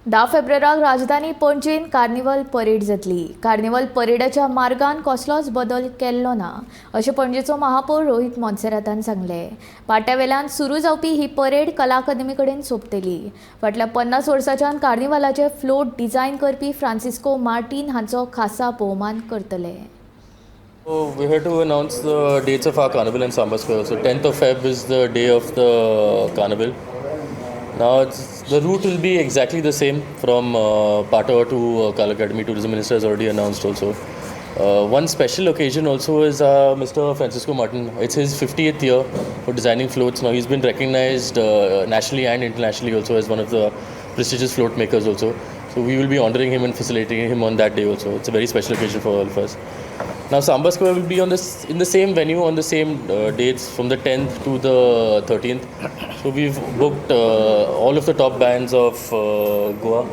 10 फेब्रुवाराक राजधानी पणजेन carnival parade जातली. Carnival परेडाच्या मार्गान कसलोच बदल केल्लो ना अशें पणजेचो महापौर रोहित मोन्सेरातान सांगले. पाट्यावेल्यान सुरू जावपी ही परेड कला अकादमी कडेन सोंपतली. फाटल्या 50 वर्सांच्यान कार्निवलाचे फ्लोट डिझायन करपी फ्रांसिस्को मार्टिन हांचो खासा भोवमान करतले. So we had to announce the dates of our carnival in Samba Square. So 10th of Feb is the day of the carnival. Now the route will be exactly the same from Pata to Kala Academy. Tourism Minister has already announced also. One special occasion also is Mr. Francisco Martin. It's his 50th year for designing floats. Now he's been recognized nationally and internationally also as one of the prestigious float makers also. So we will be honouring him and facilitating him on that day also. It's a very special occasion for all of us. Now Samba Square will be in the same venue on the same dates from the 10th to the 13th. So we've booked all of the top bands of Goa.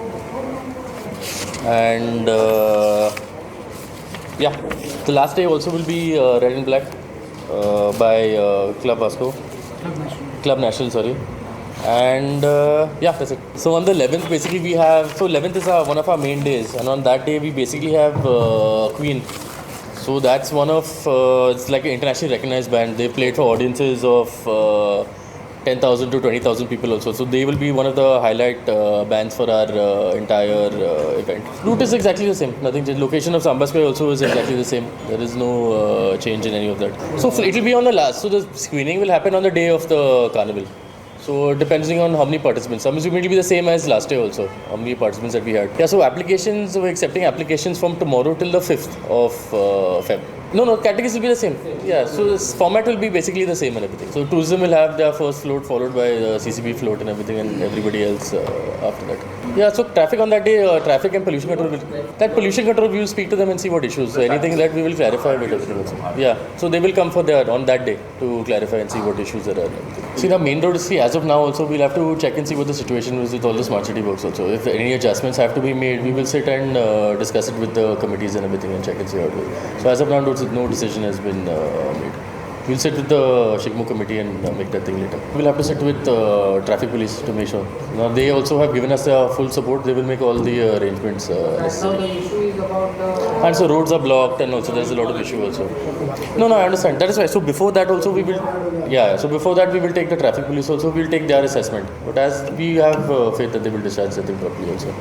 And the last day also will be Red and Black by Club Vasco. Club National, sorry. And that's it. So on the 11th basically we have, so 11th is one of our main days, and on that day we basically have Queen. So that's one of, it's like an internationally recognized band. They've played for audiences of 10,000 to 20,000 people also. So they will be one of the highlight bands for our entire event. Route is exactly the same. Nothing changed. Location of Samba Square also is exactly the same. There is no change in any of that. So it will be on the last. So the screening will happen on the day of the carnival. So depending on how many participants. I'm assuming it will be the same as last year also, how many participants that we had. Yeah, so applications, we're accepting applications from tomorrow till the 5th of Feb. No, categories will be the same. Yeah, so this format will be basically the same and everything. So tourism will have their first float followed by the CCB float and everything, and everybody else after that. Yeah, so traffic on that day, traffic and pollution control we will speak to them and see what issues. So anything that we will clarify with everything also. Yeah, so they will come for that on that day to clarify and see what issues there are. See, the main road, as of now also we'll have to check and see what the situation is with all the smart city works also. If any adjustments have to be made, we will sit and discuss it with the committees and everything and check and see how it goes. So as of now, no decision has been made. We'll sit with the Shikmu committee and make that thing later. We'll have to sit with traffic police to make sure. Now they also have given us full support. They will make all the arrangements necessary. Now the issue is about the... And so roads are blocked, and also there's a lot of issue also. No, I understand. That is why. So before that also we will, so before that we will take the traffic police also. We'll take their assessment. But as we have faith that they will discharge the thing properly also.